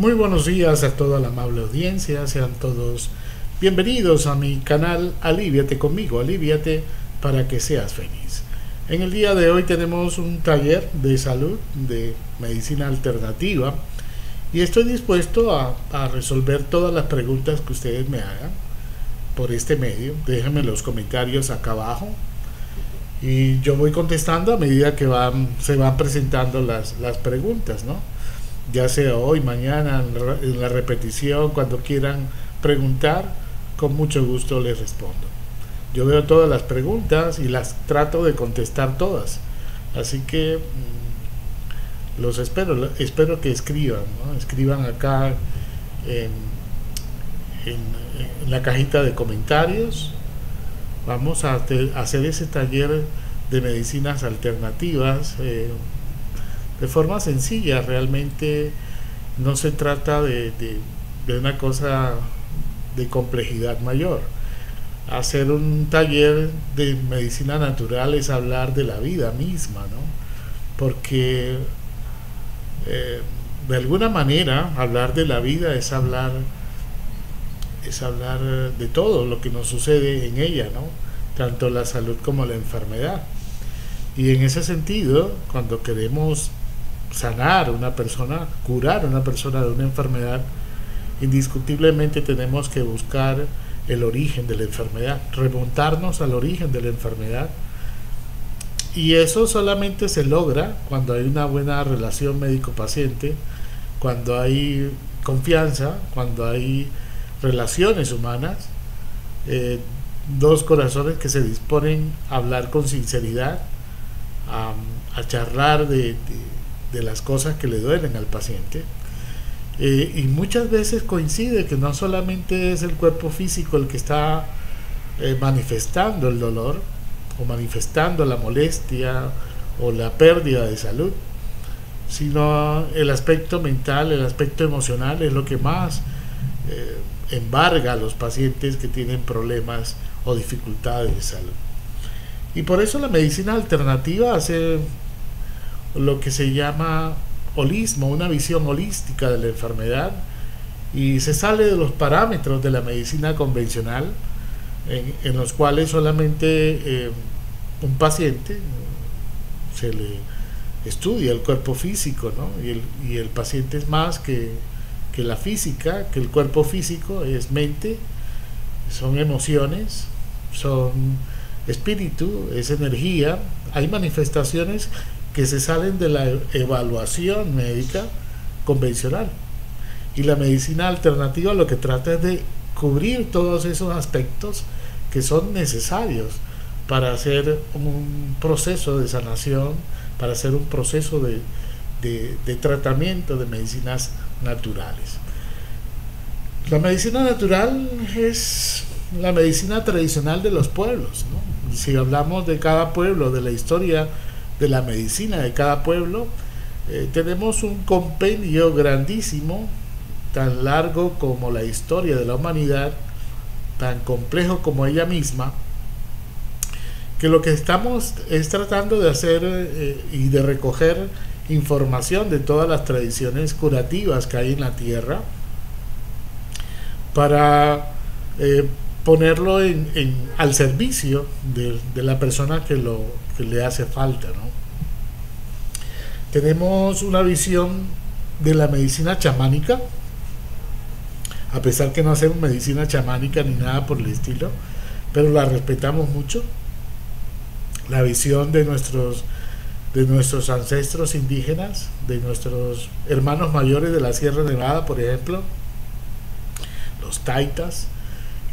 Muy buenos días a toda la amable audiencia, sean todos bienvenidos a mi canal Aliviate conmigo, aliviate para que seas feliz. En el día de hoy tenemos un taller de salud, de medicina alternativa, y estoy dispuesto a resolver todas las preguntas que ustedes me hagan por este medio. Déjenme los comentarios acá abajo y yo voy contestando a medida que se van presentando las preguntas, ¿no? Ya sea hoy, mañana, en la repetición, cuando quieran preguntar, con mucho gusto les respondo. Yo veo todas las preguntas y las trato de contestar todas, así que los espero que escriban, ¿no? Escriban acá en la cajita de comentarios. Vamos a hacer ese taller de medicinas alternativas de forma sencilla. Realmente no se trata de una cosa de complejidad mayor. Hacer un taller de medicina natural es hablar de la vida misma, ¿no? Porque de alguna manera hablar de la vida es hablar de todo lo que nos sucede en ella, ¿no? Tanto la salud como la enfermedad. Y en ese sentido, cuando queremos sanar a una persona, curar a una persona de una enfermedad, indiscutiblemente tenemos que buscar el origen de la enfermedad, remontarnos al origen de la enfermedad, y eso solamente se logra cuando hay una buena relación médico-paciente, cuando hay confianza, cuando hay relaciones humanas, dos corazones que se disponen a hablar con sinceridad, a charlar de las cosas que le duelen al paciente. Y muchas veces coincide que no solamente es el cuerpo físico el que está manifestando el dolor o manifestando la molestia o la pérdida de salud, sino el aspecto mental, el aspecto emocional es lo que más embarga a los pacientes que tienen problemas o dificultades de salud. Y por eso la medicina alternativa hace lo que se llama holismo, una visión holística de la enfermedad, y se sale de los parámetros de la medicina convencional, en los cuales solamente un paciente se le estudia el cuerpo físico, ¿no? Y el paciente es más que la física, que el cuerpo físico es mente, son emociones, son espíritu, es energía. Hay manifestaciones que se salen de la evaluación médica convencional, y la medicina alternativa lo que trata es de cubrir todos esos aspectos que son necesarios para hacer un proceso de sanación, para hacer un proceso de tratamiento de medicinas naturales. La medicina natural es la medicina tradicional de los pueblos, ¿no? Si hablamos de cada pueblo, de la historia de la medicina de cada pueblo, tenemos un compendio grandísimo, tan largo como la historia de la humanidad, tan complejo como ella misma, que lo que estamos es tratando de hacer y de recoger información de todas las tradiciones curativas que hay en la tierra para ponerlo al servicio de la persona que le hace falta, ¿no? Tenemos una visión de la medicina chamánica, a pesar que no hacemos medicina chamánica ni nada por el estilo, pero la respetamos mucho. La visión de nuestros ancestros indígenas, de nuestros hermanos mayores de la Sierra Nevada, por ejemplo, los taitas,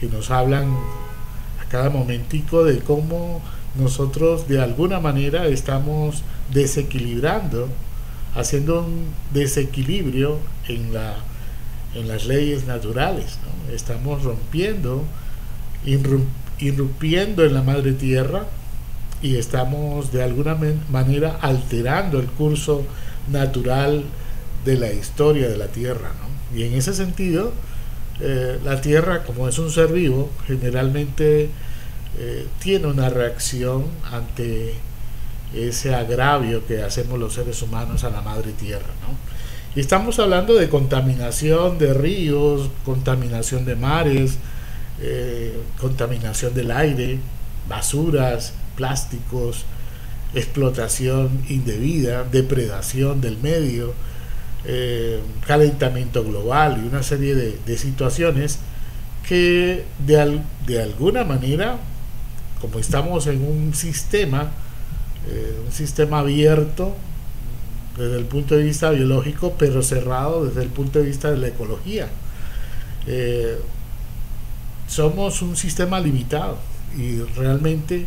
que nos hablan a cada momentico de cómo nosotros de alguna manera estamos desequilibrando, haciendo un desequilibrio en las leyes naturales, ¿no? Estamos rompiendo, irrumpiendo en la madre tierra, y estamos de alguna manera alterando el curso natural de la historia de la tierra, ¿no? Y en ese sentido, la tierra, como es un ser vivo, generalmente tiene una reacción ante ese agravio que hacemos los seres humanos a la madre tierra, ¿no? Y estamos hablando de contaminación de ríos, contaminación de mares, contaminación del aire, basuras, plásticos, explotación indebida, depredación del medio, calentamiento global y una serie de situaciones que de alguna manera, como estamos en un sistema abierto desde el punto de vista biológico, pero cerrado desde el punto de vista de la ecología, somos un sistema limitado y realmente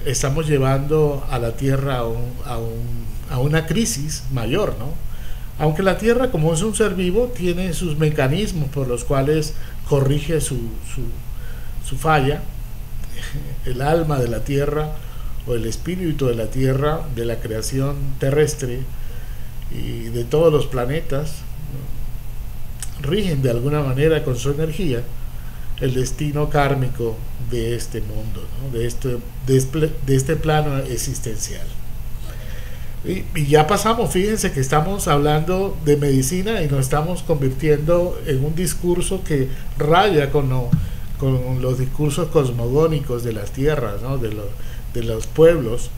estamos llevando a la Tierra a una crisis mayor, ¿no? Aunque la Tierra, como es un ser vivo, tiene sus mecanismos por los cuales corrige su falla, el alma de la Tierra o el espíritu de la Tierra, de la creación terrestre y de todos los planetas, ¿no?, rigen de alguna manera con su energía el destino kármico de este mundo, ¿no?, de este plano existencial. Y ya pasamos, fíjense que estamos hablando de medicina y nos estamos convirtiendo en un discurso que raya con los discursos cosmogónicos de las tierras, ¿no?, de los pueblos,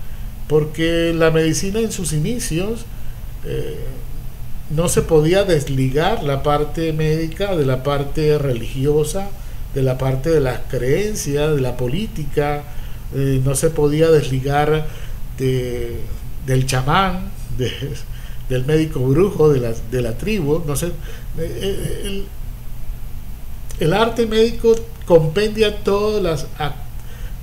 porque la medicina en sus inicios no se podía desligar la parte médica de la parte religiosa, de la parte de las creencias, de la política, no se podía desligar del chamán, del médico brujo, de la tribu, no sé. El arte médico compendia todas las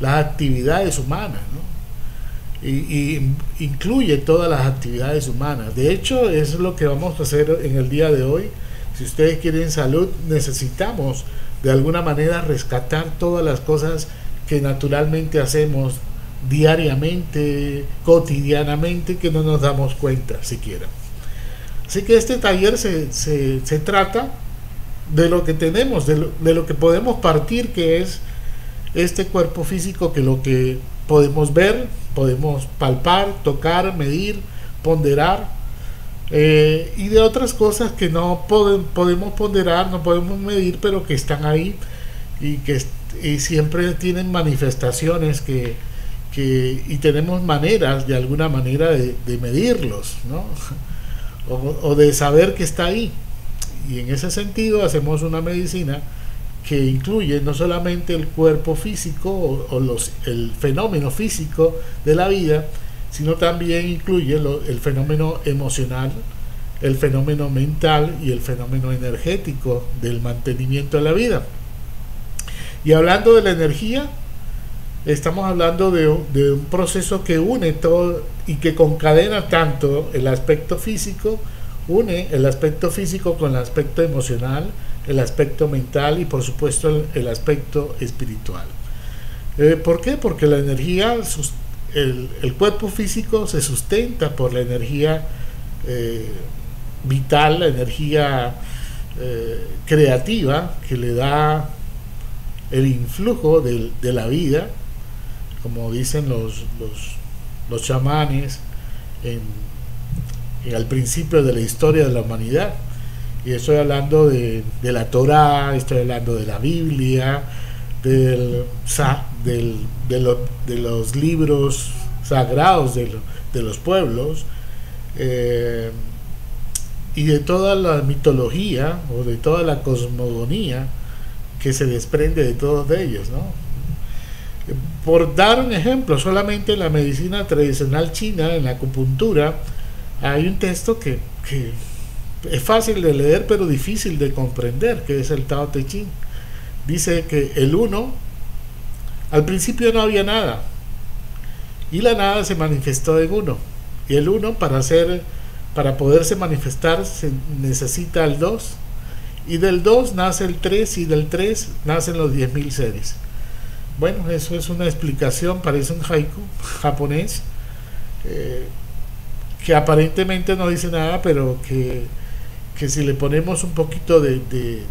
actividades humanas, ¿no? Y incluye todas las actividades humanas. De hecho, eso es lo que vamos a hacer en el día de hoy. Si ustedes quieren salud, necesitamos de alguna manera rescatar todas las cosas que naturalmente hacemos diariamente, cotidianamente, que no nos damos cuenta siquiera. Así que este taller se trata de lo que tenemos, de lo que podemos partir, que es este cuerpo físico, que lo que podemos ver, podemos palpar, tocar, medir, ponderar, y de otras cosas que no podemos ponderar, no podemos medir, pero que están ahí y siempre tienen manifestaciones y tenemos maneras, de alguna manera, de medirlos, ¿no? o de saber que está ahí. Y en ese sentido hacemos una medicina que incluye no solamente el cuerpo físico el fenómeno físico de la vida, sino también incluye el fenómeno emocional, el fenómeno mental y el fenómeno energético del mantenimiento de la vida. Y hablando de la energía, estamos hablando de un proceso que une todo y que concadena tanto el aspecto físico, une el aspecto físico con el aspecto emocional, el aspecto mental y por supuesto el aspecto espiritual. ¿Por qué? Porque la energía, el cuerpo físico se sustenta por la energía vital, la energía creativa que le da el influjo de la vida, como dicen los chamanes al principio de la historia de la humanidad. Y estoy hablando de la Torá, estoy hablando de la Biblia, de los libros sagrados de los pueblos, y de toda la mitología o de toda la cosmogonía que se desprende de todos ellos, ¿no? Por dar un ejemplo, solamente en la medicina tradicional china, en la acupuntura, hay un texto que es fácil de leer pero difícil de comprender, que es el Tao Te Ching. Dice que el uno, al principio no había nada, y la nada se manifestó en uno, y el uno para poderse manifestar se necesita el dos, y del dos nace el tres, y del tres nacen los 10.000 seres. Bueno, eso es una explicación, parece un haiku japonés, que aparentemente no dice nada, pero que si le ponemos un poquito de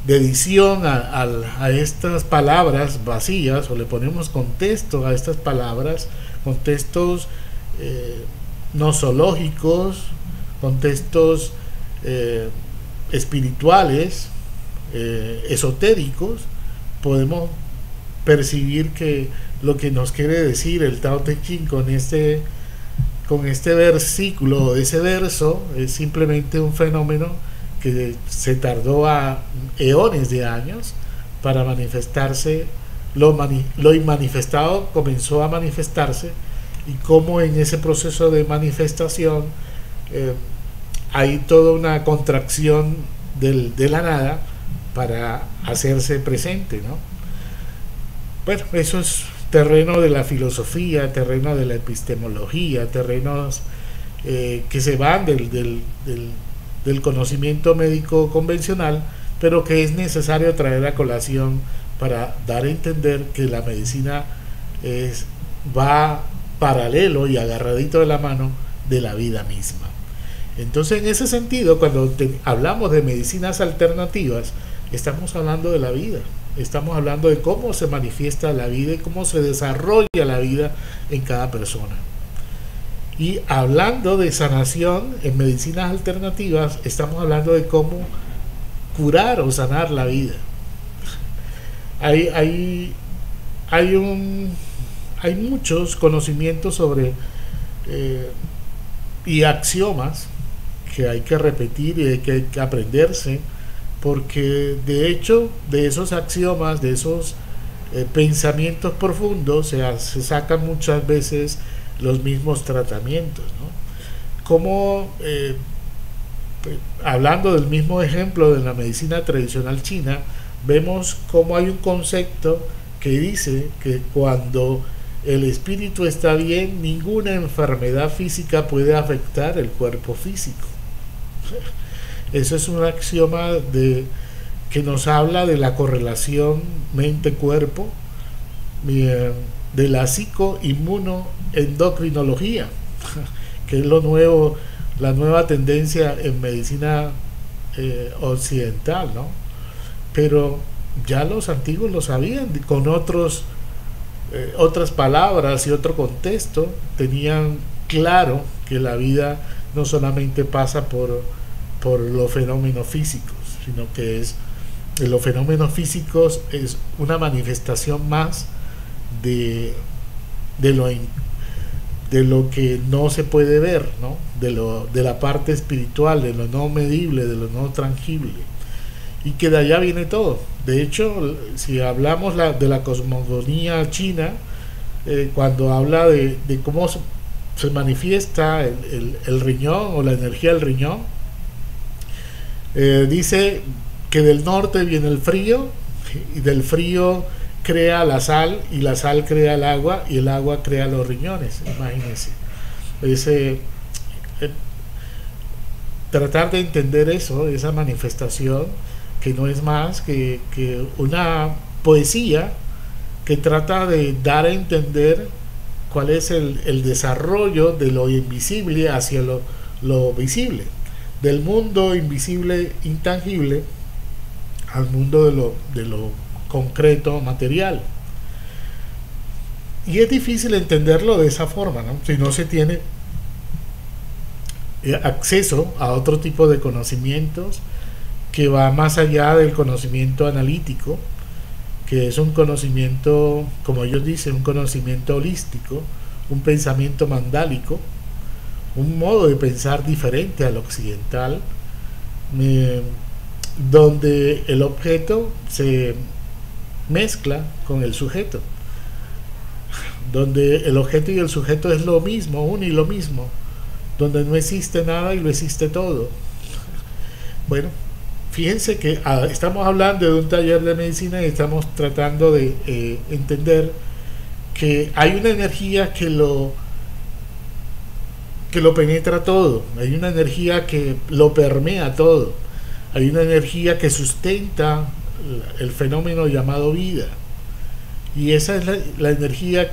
edición a estas palabras vacías, o le ponemos contexto a estas palabras, contextos eh, nosológicos, contextos espirituales, esotéricos, podemos percibir que lo que nos quiere decir el Tao Te Ching con este versículo, ese verso, es simplemente un fenómeno que se tardó a eones de años para manifestarse. Lo inmanifestado comenzó a manifestarse, y cómo en ese proceso de manifestación hay toda una contracción de la nada para hacerse presente, ¿no? Bueno, eso es terreno de la filosofía, terreno de la epistemología, terrenos que se van del conocimiento médico convencional, pero que es necesario traer a colación para dar a entender que la medicina va paralelo y agarradito de la mano de la vida misma. Entonces, en ese sentido, cuando hablamos de medicinas alternativas, estamos hablando de la vida, estamos hablando de cómo se manifiesta la vida y cómo se desarrolla la vida en cada persona. Y hablando de sanación en medicinas alternativas, estamos hablando de cómo curar o sanar la vida. Hay muchos conocimientos sobre y axiomas que hay que repetir y hay que aprenderse, porque de hecho de esos axiomas, de esos pensamientos profundos se sacan muchas veces los mismos tratamientos, ¿no? Como hablando del mismo ejemplo de la medicina tradicional china, vemos cómo hay un concepto que dice que cuando el espíritu está bien, ninguna enfermedad física puede afectar el cuerpo físico. Eso es un axioma que nos habla de la correlación mente-cuerpo, de la psicoinmunoendocrinología, que es lo nuevo, la nueva tendencia en medicina occidental, ¿no? Pero ya los antiguos lo sabían, con otras palabras y otro contexto, tenían claro que la vida no solamente pasa por los fenómenos físicos, sino que los fenómenos físicos es una manifestación más de lo que no se puede ver, ¿no? De la parte espiritual, de lo no medible, de lo no tangible, y que de allá viene todo. De hecho, si hablamos de la cosmogonía china, cuando habla de cómo se manifiesta el riñón o la energía del riñón, dice que del norte viene el frío, y del frío crea la sal, y la sal crea el agua, y el agua crea los riñones. Imagínense. Tratar de entender eso, esa manifestación, que no es más que una poesía que trata de dar a entender cuál es el desarrollo de lo invisible hacia lo visible, del mundo invisible, intangible, al mundo de lo concreto, material. Y es difícil entenderlo de esa forma, ¿no? Si no se tiene acceso a otro tipo de conocimientos que va más allá del conocimiento analítico, que es un conocimiento, como ellos dicen, un conocimiento holístico, un pensamiento mandálico, un modo de pensar diferente al occidental, donde el objeto se mezcla con el sujeto, donde el objeto y el sujeto es lo mismo, uno y lo mismo, donde no existe nada y lo existe todo. Bueno, fíjense que estamos hablando de un taller de medicina y estamos tratando de entender que hay una energía que lo penetra todo, hay una energía que lo permea todo, hay una energía que sustenta el fenómeno llamado vida, y esa es la energía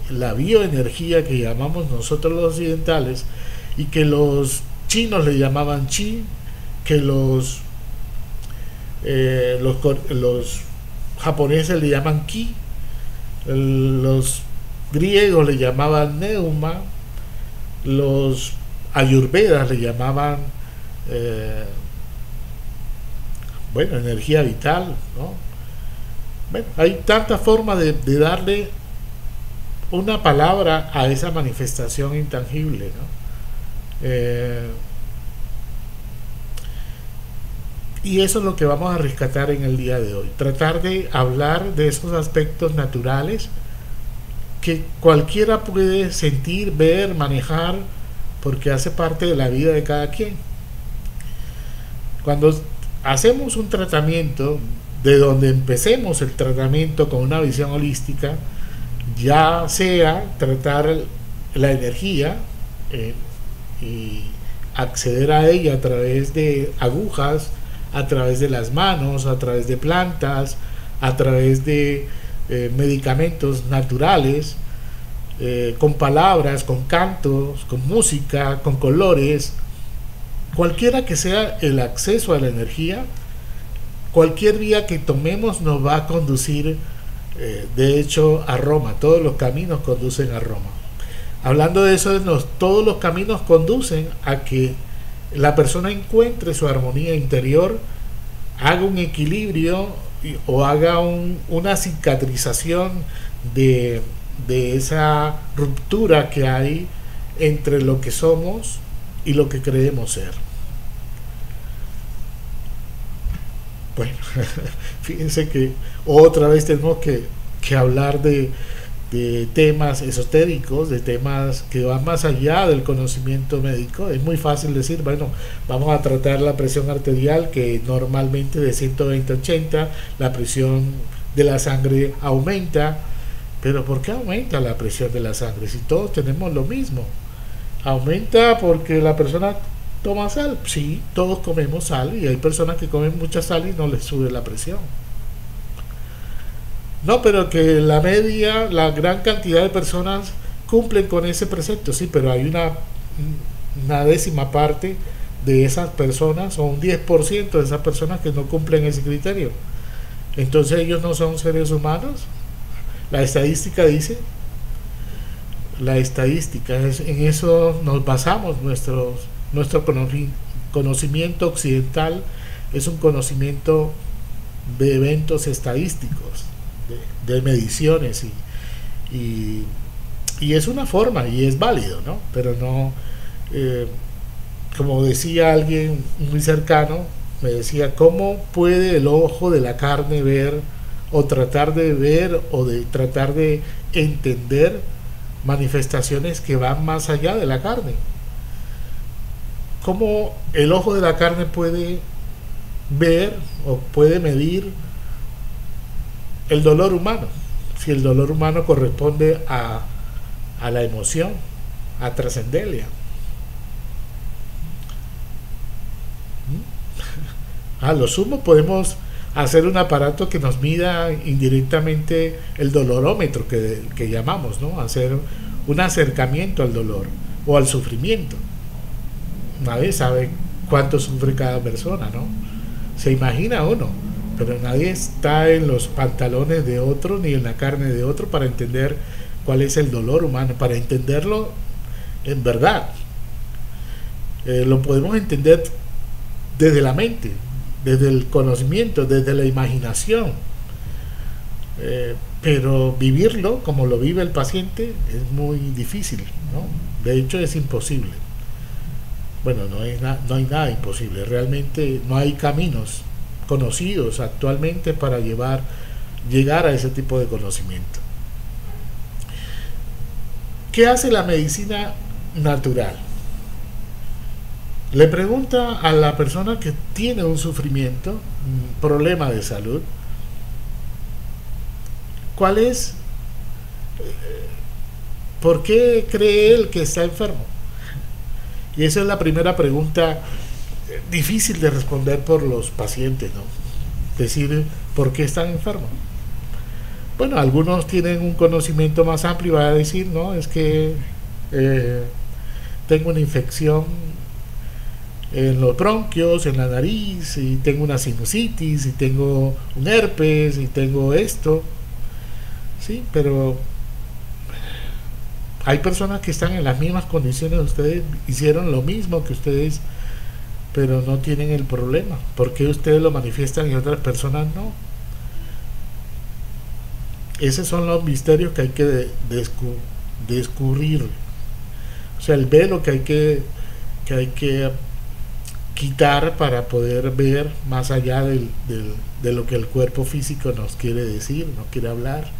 la bioenergía que llamamos nosotros los occidentales, y que los chinos le llamaban chi, que los japoneses le llaman ki, los griegos le llamaban neuma, Los ayurvedas le llamaban, eh, bueno, energía vital, ¿no? Bueno, hay tantas formas de darle una palabra a esa manifestación intangible, ¿no? Y eso es lo que vamos a rescatar en el día de hoy. Tratar de hablar de esos aspectos naturales que cualquiera puede sentir, ver, manejar, porque hace parte de la vida de cada quien. Cuando hacemos un tratamiento, de donde empecemos el tratamiento con una visión holística, ya sea tratar la energía y acceder a ella a través de agujas, a través de las manos, a través de plantas, a través de medicamentos naturales, con palabras, con cantos, con música, con colores, cualquiera que sea el acceso a la energía, cualquier vía que tomemos nos va a conducir, de hecho, a Roma. Todos los caminos conducen a Roma. Hablando de eso, todos los caminos conducen a que la persona encuentre su armonía interior, haga un equilibrio o haga una cicatrización de esa ruptura que hay entre lo que somos y lo que creemos ser. Bueno, fíjense que otra vez tenemos que hablar de temas esotéricos, de temas que van más allá del conocimiento médico. Es muy fácil decir, bueno, vamos a tratar la presión arterial, que normalmente de 120-80, la presión de la sangre aumenta. Pero ¿por qué aumenta la presión de la sangre si todos tenemos lo mismo? Aumenta porque la persona toma sal. Sí, todos comemos sal, y hay personas que comen mucha sal y no les sube la presión. No, pero que la media, la gran cantidad de personas cumplen con ese precepto. Sí, pero hay una décima parte de esas personas, o un 10% de esas personas, que no cumplen ese criterio. Entonces ellos no son seres humanos. La estadística dice, la estadística, en eso nos basamos. Nuestro conocimiento occidental es un conocimiento de eventos estadísticos, de mediciones, y es una forma y es válido, ¿no? Pero no, como decía alguien muy cercano, me decía, ¿cómo puede el ojo de la carne ver, o tratar de ver, o de tratar de entender manifestaciones que van más allá de la carne? ¿Cómo el ojo de la carne puede ver o puede medir el dolor humano, si el dolor humano corresponde a la emoción, a trascendencia? A lo sumo podemos hacer un aparato que nos mida indirectamente el dolorómetro, que llamamos, ¿no? Hacer un acercamiento al dolor o al sufrimiento. Nadie sabe cuánto sufre cada persona, ¿no? Se imagina uno, pero nadie está en los pantalones de otro ni en la carne de otro para entender cuál es el dolor humano, para entenderlo en verdad. Lo podemos entender desde la mente, desde el conocimiento, desde la imaginación, pero vivirlo como lo vive el paciente es muy difícil, ¿no? De hecho es imposible. Bueno, no hay nada imposible, realmente no hay caminos conocidos actualmente para llegar a ese tipo de conocimiento. ¿Qué hace la medicina natural? Le pregunta a la persona que tiene un sufrimiento, un problema de salud, ¿cuál es? ¿Por qué cree él que está enfermo? Y esa es la primera pregunta difícil de responder por los pacientes, ¿no? Decir, ¿por qué están enfermos? Bueno, algunos tienen un conocimiento más amplio y van a decir, no, es que tengo una infección en los bronquios, en la nariz, y tengo una sinusitis, y tengo un herpes, y tengo esto. Sí, pero Hay personas que están en las mismas condiciones de ustedes, hicieron lo mismo que ustedes, pero no tienen el problema. ¿Por qué ustedes lo manifiestan y otras personas no? Esos son los misterios que hay que descubrir. O sea, el velo que hay que quitar para poder ver más allá de lo que el cuerpo físico nos quiere decir, nos quiere hablar.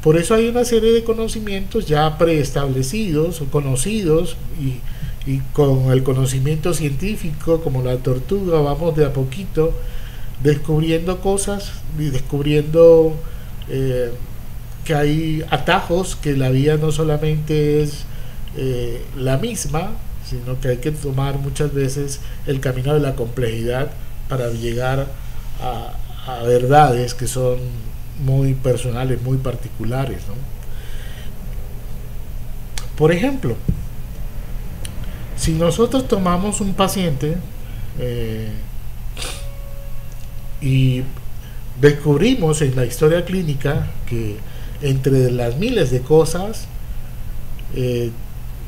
Por eso hay una serie de conocimientos ya preestablecidos o conocidos, y con el conocimiento científico, como la tortuga, vamos de a poquito descubriendo cosas y descubriendo que hay atajos, que la vida no solamente es la misma, sino que hay que tomar muchas veces el camino de la complejidad para llegar a verdades que son muy personales, muy particulares, ¿no? Por ejemplo, si nosotros tomamos un paciente y descubrimos en la historia clínica que entre las miles de cosas,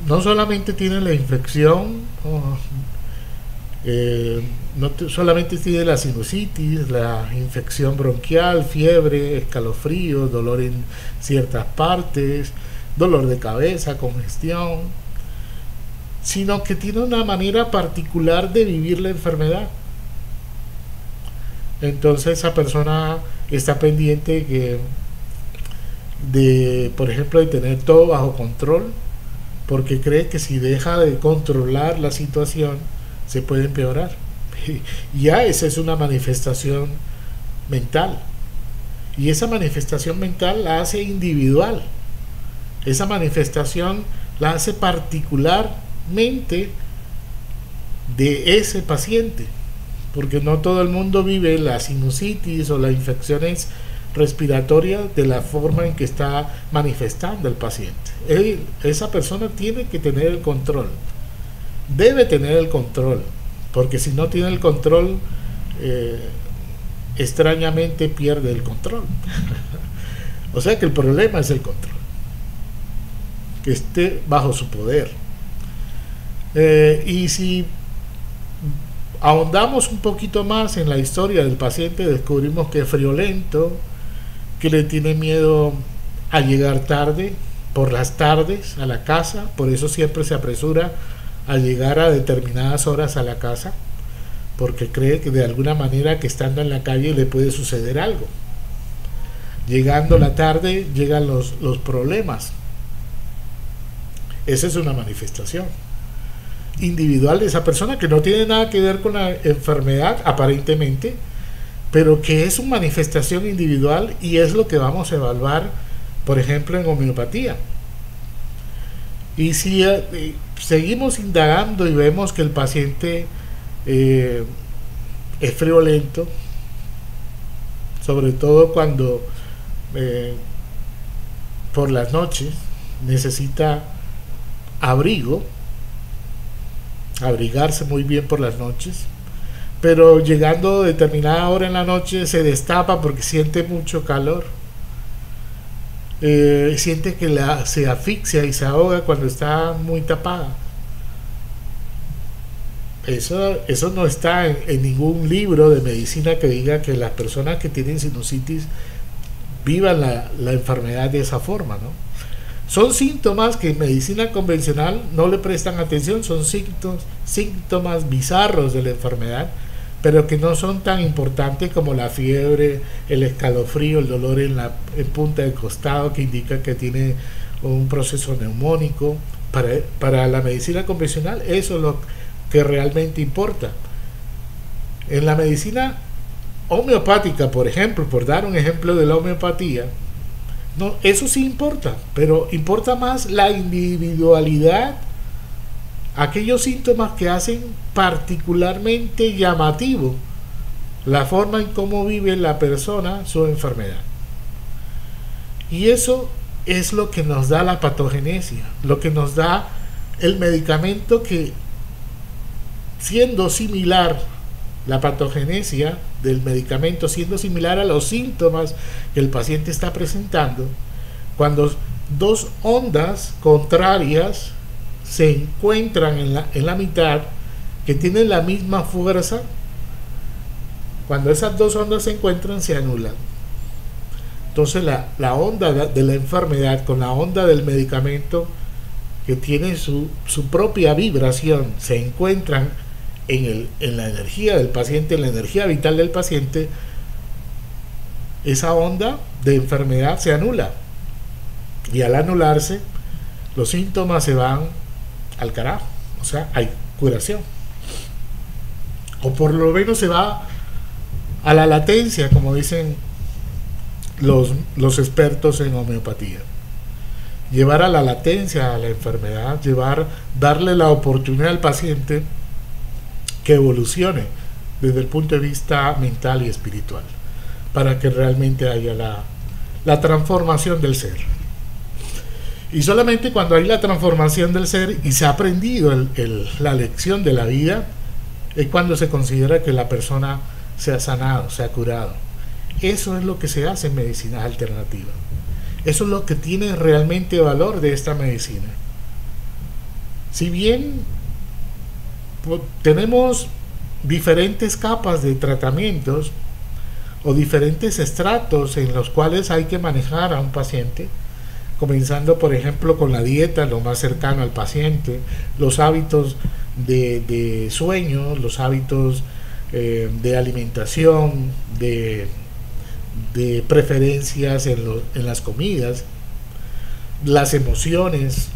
no solamente tiene la infección, no solamente tiene la sinusitis, la infección bronquial, fiebre, escalofrío, dolor en ciertas partes, dolor de cabeza, congestión, sino que tiene una manera particular de vivir la enfermedad. Entonces esa persona está pendiente por ejemplo, de tener todo bajo control, porque cree que si deja de controlar la situación se puede empeorar. Ya esa es una manifestación mental, y esa manifestación mental la hace individual, esa manifestación la hace particularmente de ese paciente, porque no todo el mundo vive la sinusitis o las infecciones respiratorias de la forma en que está manifestando el paciente. Esa persona tiene que tener el control, debe tener el control, porque si no tiene el control, extrañamente pierde el control. O sea que el problema es el control, que esté bajo su poder. Y si ahondamos un poquito más en la historia del paciente, descubrimos que es friolento, que le tiene miedo a llegar tarde, por las tardes a la casa, por eso siempre se apresura a llegar a determinadas horas a la casa, porque cree que de alguna manera que estando en la calle le puede suceder algo. Llegando la tarde llegan los problemas. Esa es una manifestación individual de esa persona, que no tiene nada que ver con la enfermedad aparentemente, pero que es una manifestación individual, y es lo que vamos a evaluar, por ejemplo, en homeopatía. Y si seguimos indagando y vemos que el paciente es friolento, sobre todo cuando por las noches necesita abrigarse muy bien por las noches, pero llegando a determinada hora en la noche se destapa porque siente mucho calor, siente que se asfixia y se ahoga cuando está muy tapada. Eso no está en ningún libro de medicina que diga que las personas que tienen sinusitis vivan la enfermedad de esa forma, ¿no? Son síntomas que en medicina convencional no le prestan atención, son síntomas bizarros de la enfermedad, pero que no son tan importantes como la fiebre, el escalofrío, el dolor en punta del costado, que indica que tiene un proceso neumónico. Para la medicina convencional eso es lo que realmente importa. En la medicina homeopática, por ejemplo, por dar un ejemplo de la homeopatía, no, eso sí importa, pero importa más la individualidad, aquellos síntomas que hacen particularmente llamativo la forma en cómo vive la persona su enfermedad. Y eso es lo que nos da la patogenesia, lo que nos da el medicamento, que siendo similar, la patogenesia del medicamento siendo similar a los síntomas que el paciente está presentando, cuando dos ondas contrarias se encuentran en la mitad, que tienen la misma fuerza. Cuando esas dos ondas se encuentran, se anulan. Entonces la onda de la enfermedad con la onda del medicamento, que tiene su propia vibración, se encuentran en la energía del paciente, en la energía vital del paciente. Esa onda de enfermedad se anula, y al anularse los síntomas se van al carajo, o sea, hay curación, o por lo menos se va a la latencia, como dicen los expertos en homeopatía. Llevar a la latencia a la enfermedad, darle la oportunidad al paciente que evolucione desde el punto de vista mental y espiritual, para que realmente haya la transformación del ser. Y solamente cuando hay la transformación del ser y se ha aprendido la lección de la vida, es cuando se considera que la persona se ha sanado, se ha curado. Eso es lo que se hace en medicina alternativa. Eso es lo que tiene realmente valor de esta medicina. Si bien tenemos diferentes capas de tratamientos o diferentes estratos en los cuales hay que manejar a un paciente, comenzando por ejemplo con la dieta, lo más cercano al paciente, los hábitos de sueño, los hábitos de alimentación, de preferencias en las comidas, las emociones,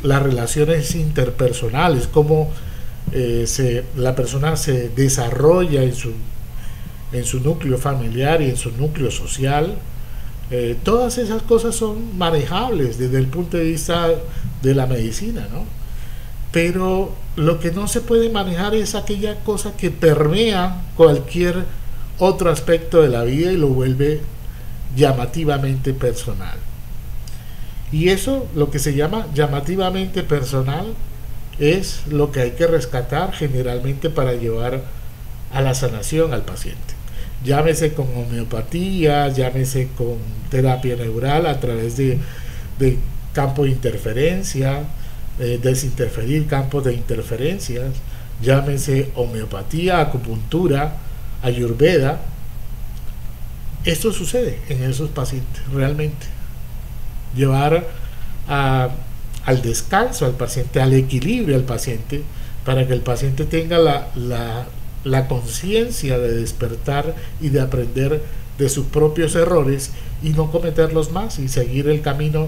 las relaciones interpersonales, cómo la persona se desarrolla en su núcleo familiar y en su núcleo social. Todas esas cosas son manejables desde el punto de vista de la medicina, ¿no? Pero lo que no se puede manejar es aquella cosa que permea cualquier otro aspecto de la vida y lo vuelve llamativamente personal. Y eso, lo que se llama llamativamente personal, es lo que hay que rescatar generalmente para llevar a la sanación al paciente. Llámese con homeopatía, llámese con terapia neural a través de campo de interferencia, desinterferir campos de interferencias, llámese homeopatía, acupuntura, ayurveda. Esto sucede en esos pacientes realmente. Llevar al descanso al paciente, al equilibrio al paciente, para que el paciente tenga la conciencia de despertar y de aprender de sus propios errores y no cometerlos más y seguir el camino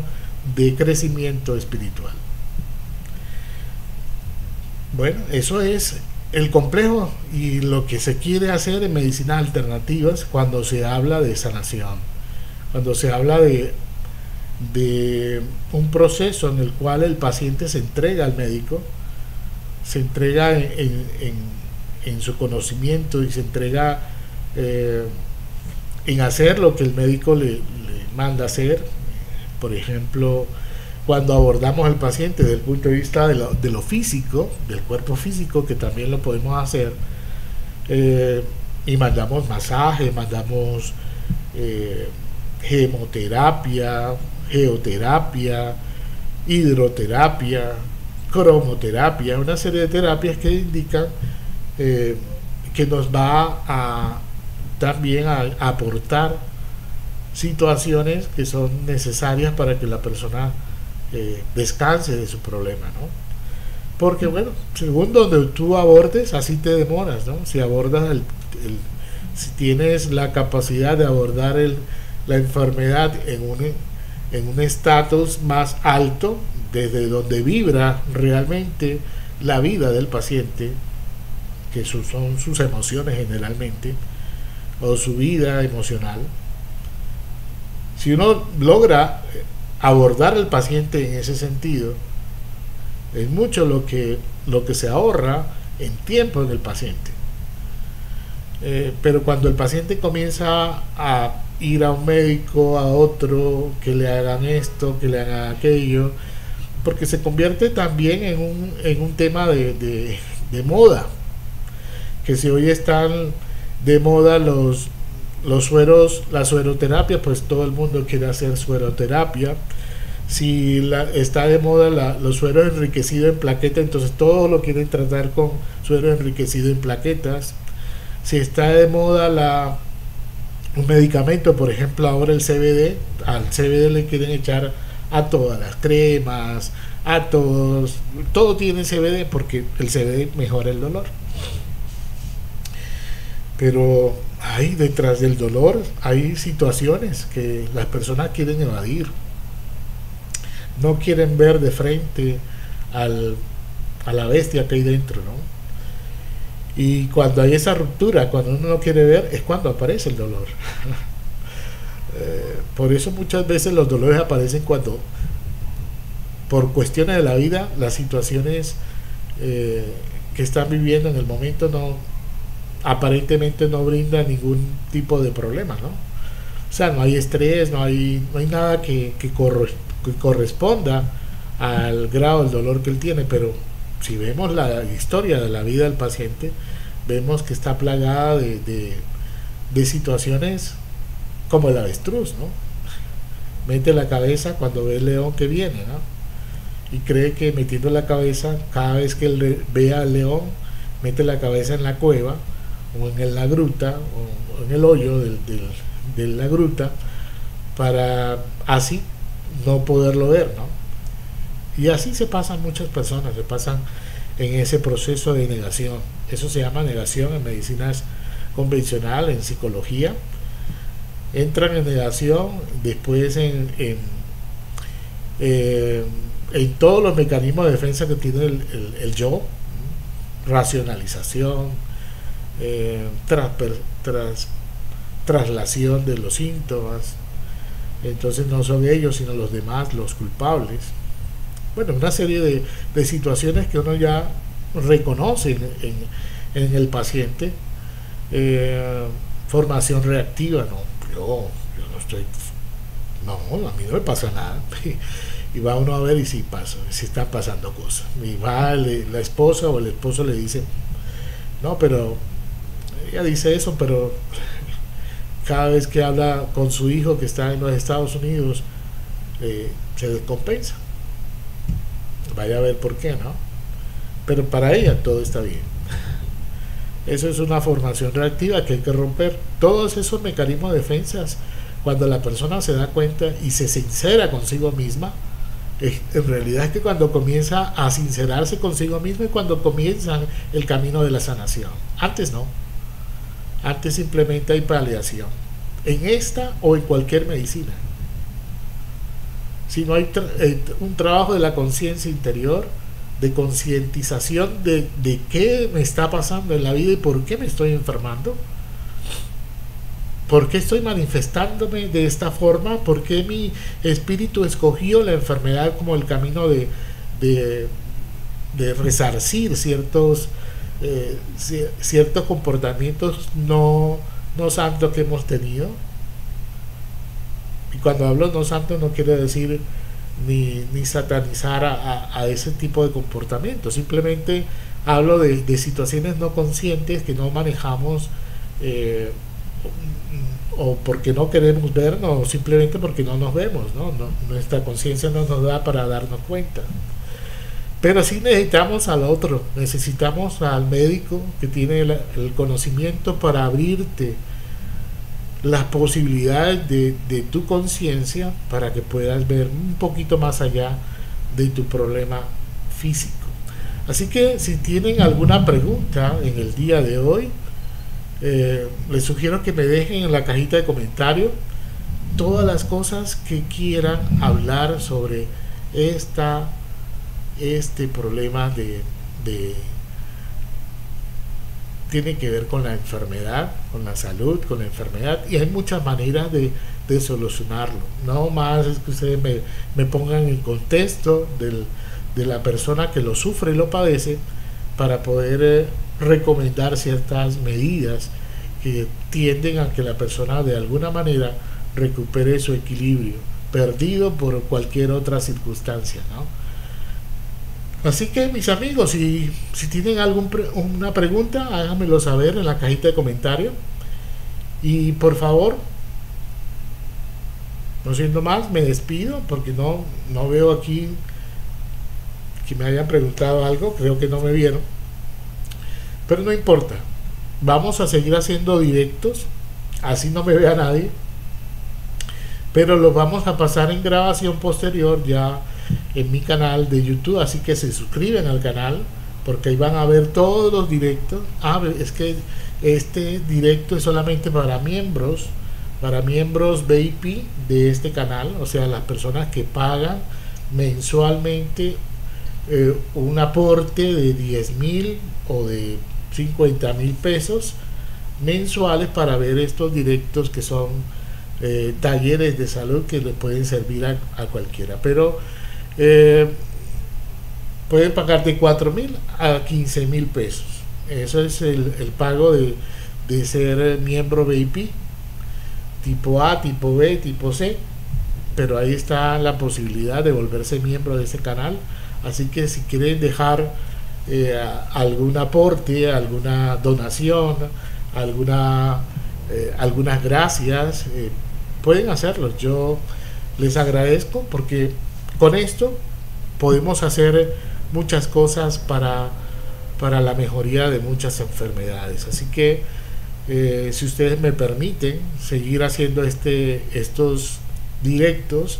de crecimiento espiritual. Bueno, eso es el complejo y lo que se quiere hacer en medicinas alternativas cuando se habla de sanación, cuando se habla de un proceso en el cual el paciente se entrega al médico, se entrega en su conocimiento y se entrega en hacer lo que el médico le manda hacer. Por ejemplo, cuando abordamos al paciente desde el punto de vista de lo físico, del cuerpo físico, que también lo podemos hacer, y mandamos masaje, mandamos hemoterapia, geoterapia, hidroterapia, cromoterapia, una serie de terapias que indican que nos va también a aportar situaciones que son necesarias para que la persona descanse de su problema, ¿no? Porque bueno, según donde tú abordes, así te demoras, ¿no? Si abordas si tienes la capacidad de abordar la enfermedad en un estatus más alto, desde donde vibra realmente la vida del paciente, que son sus emociones generalmente, o su vida emocional. Si uno logra abordar al paciente en ese sentido, es mucho lo que se ahorra en tiempo en el paciente. Pero cuando el paciente comienza a ir a un médico, a otro, que le hagan esto, que le hagan aquello, porque se convierte también en un tema de moda, que si hoy están de moda los sueros, la sueroterapia, pues todo el mundo quiere hacer sueroterapia. Si está de moda los sueros enriquecidos en plaquetas, entonces todo lo quieren tratar con suero enriquecido en plaquetas. Si está de moda un medicamento, por ejemplo ahora el CBD, al CBD le quieren echar a todas las cremas, a todo tiene CBD porque el CBD mejora el dolor. Pero hay detrás del dolor, hay situaciones que las personas quieren evadir, no quieren ver de frente a la bestia que hay dentro, ¿no? Y cuando hay esa ruptura, cuando uno no quiere ver, es cuando aparece el dolor. Por eso muchas veces los dolores aparecen cuando, por cuestiones de la vida, las situaciones que están viviendo en el momento aparentemente no brindan ningún tipo de problema, ¿no? O sea, no hay estrés, no hay nada que corresponda al grado del dolor que él tiene, pero si vemos la historia de la vida del paciente, vemos que está plagada de situaciones como el avestruz, ¿no? Mete la cabeza cuando ve el león que viene, ¿no? Y cree que metiendo la cabeza, cada vez que él vea al león, mete la cabeza en la cueva o en la gruta o en el hoyo de la gruta para así no poderlo ver, ¿no? Y así se pasan muchas personas, se pasan en ese proceso de negación. Eso se llama negación en medicinas convencional, en psicología. Entran en negación, después en todos los mecanismos de defensa que tiene el yo, racionalización, traslación de los síntomas. Entonces no son ellos sino los demás los culpables. Bueno, una serie de situaciones que uno ya reconoce en el paciente. Formación reactiva, no, yo no estoy, no, a mí no me pasa nada. Y va uno a ver y si pasa, si están pasando cosas. Y va la esposa o el esposo le dice, no, pero ella dice eso, pero cada vez que habla con su hijo que está en los Estados Unidos, se descompensa. Vaya a ver por qué, ¿no? Pero para ella todo está bien. Eso es una formación reactiva que hay que romper. Todos esos mecanismos de defensas, cuando la persona se da cuenta y se sincera consigo misma, en realidad es que cuando comienza a sincerarse consigo misma es cuando comienza el camino de la sanación. Antes no. Antes simplemente hay paliación. En esta o en cualquier medicina. Si no hay un trabajo de la conciencia interior, de concientización de qué me está pasando en la vida y por qué me estoy enfermando, por qué estoy manifestándome de esta forma, por qué mi espíritu escogió la enfermedad como el camino de resarcir ciertos comportamientos no santos que hemos tenido. Y cuando hablo no santo no quiere decir ni satanizar a ese tipo de comportamiento, simplemente hablo de situaciones no conscientes que no manejamos, o porque no queremos vernos, o simplemente porque no nos vemos, ¿no? Nuestra conciencia no nos da para darnos cuenta. Pero sí necesitamos al otro, necesitamos al médico que tiene el conocimiento para abrirte las posibilidades de tu conciencia para que puedas ver un poquito más allá de tu problema físico. Así que si tienen alguna pregunta en el día de hoy, les sugiero que me dejen en la cajita de comentarios todas las cosas que quieran hablar sobre este problema tiene que ver con la enfermedad, con la salud, con la enfermedad, y hay muchas maneras de solucionarlo. No más es que ustedes me pongan en contexto de la persona que lo sufre y lo padece para poder recomendar ciertas medidas que tienden a que la persona de alguna manera recupere su equilibrio perdido por cualquier otra circunstancia, ¿no? Así que mis amigos, si tienen una pregunta, háganmelo saber en la cajita de comentarios. Y por favor, No siendo más, me despido porque no veo aquí que me hayan preguntado algo, creo que no me vieron, pero no importa, vamos a seguir haciendo directos, así no me vea nadie, pero los vamos a pasar en grabación posterior ya en mi canal de YouTube, así que se suscriben al canal porque ahí van a ver todos los directos. Es que este directo es solamente para miembros VIP de este canal, o sea, las personas que pagan mensualmente un aporte de 10,000 o de 50,000 pesos mensuales para ver estos directos que son talleres de salud que le pueden servir a cualquiera, pero pueden pagar de 4,000 a 15,000 pesos. Eso es el pago de ser miembro VIP tipo A, tipo B, tipo C, pero ahí está la posibilidad de volverse miembro de ese canal. Así que si quieren dejar algún aporte, alguna donación, algunas gracias, pueden hacerlo. Yo les agradezco porque con esto podemos hacer muchas cosas para la mejoría de muchas enfermedades. Así que si ustedes me permiten seguir haciendo estos directos,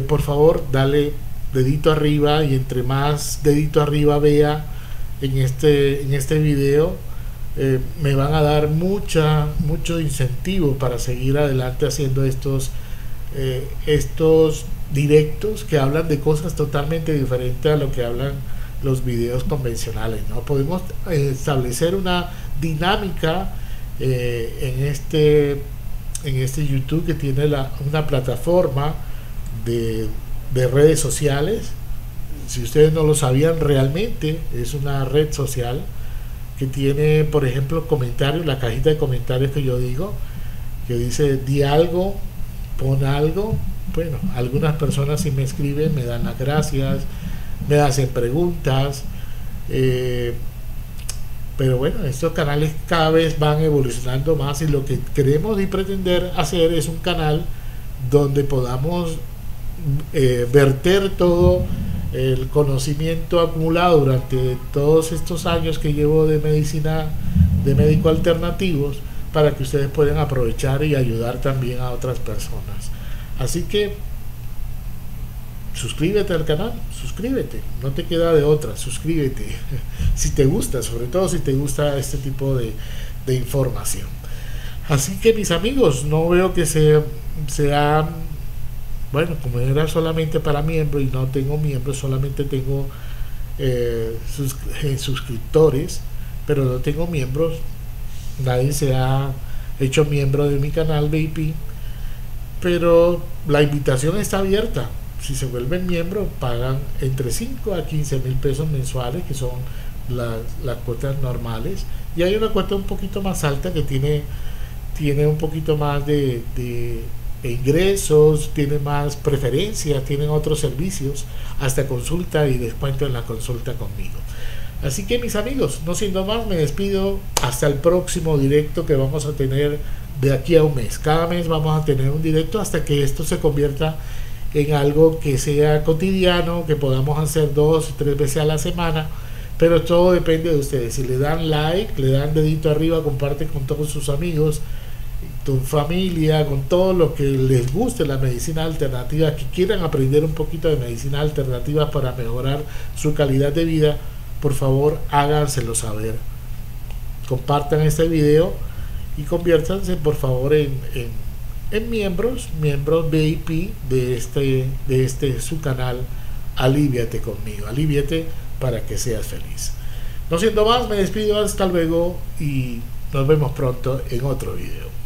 por favor dale dedito arriba, y entre más dedito arriba vea en este video, me van a dar mucho incentivo para seguir adelante haciendo estos directos que hablan de cosas totalmente diferentes a lo que hablan los videos convencionales, ¿no? Podemos establecer una dinámica en este YouTube, que tiene una plataforma de redes sociales. Si ustedes no lo sabían, realmente es una red social que tiene, por ejemplo, comentarios, la cajita de comentarios que yo digo, que dice di algo, pon algo. Bueno, algunas personas sí me escriben, me dan las gracias, me hacen preguntas, pero bueno, estos canales cada vez van evolucionando más, y lo que queremos y pretender hacer es un canal donde podamos verter todo el conocimiento acumulado durante todos estos años que llevo de medicina, de médico alternativos, para que ustedes puedan aprovechar y ayudar también a otras personas. Así que suscríbete al canal, suscríbete, no te queda de otra, suscríbete si te gusta, sobre todo si te gusta este tipo de información. Así que, mis amigos, no veo que sea bueno, como era solamente para miembros y no tengo miembros, solamente tengo suscriptores, pero no tengo miembros. Nadie se ha hecho miembro de mi canal VIP, pero la invitación está abierta. Si se vuelven miembros, pagan entre 5 a 15,000 pesos mensuales, que son las cuotas normales, y hay una cuota un poquito más alta que tiene un poquito más de ingresos, tiene más preferencias, tienen otros servicios, hasta consulta y descuento en la consulta conmigo. Así que, mis amigos, no siendo más, me despido hasta el próximo directo que vamos a tener de aquí a un mes. Cada mes vamos a tener un directo hasta que esto se convierta en algo que sea cotidiano, que podamos hacer 2 o 3 veces a la semana, pero todo depende de ustedes. Si le dan like, le dan dedito arriba, comparten con todos sus amigos, tu familia, con todo lo que les guste la medicina alternativa, que quieran aprender un poquito de medicina alternativa para mejorar su calidad de vida, por favor háganselo saber. Compartan este video y conviértanse por favor en miembros VIP de este su canal. Aliviate conmigo, aliviate para que seas feliz. No siendo más, me despido, hasta luego y nos vemos pronto en otro video.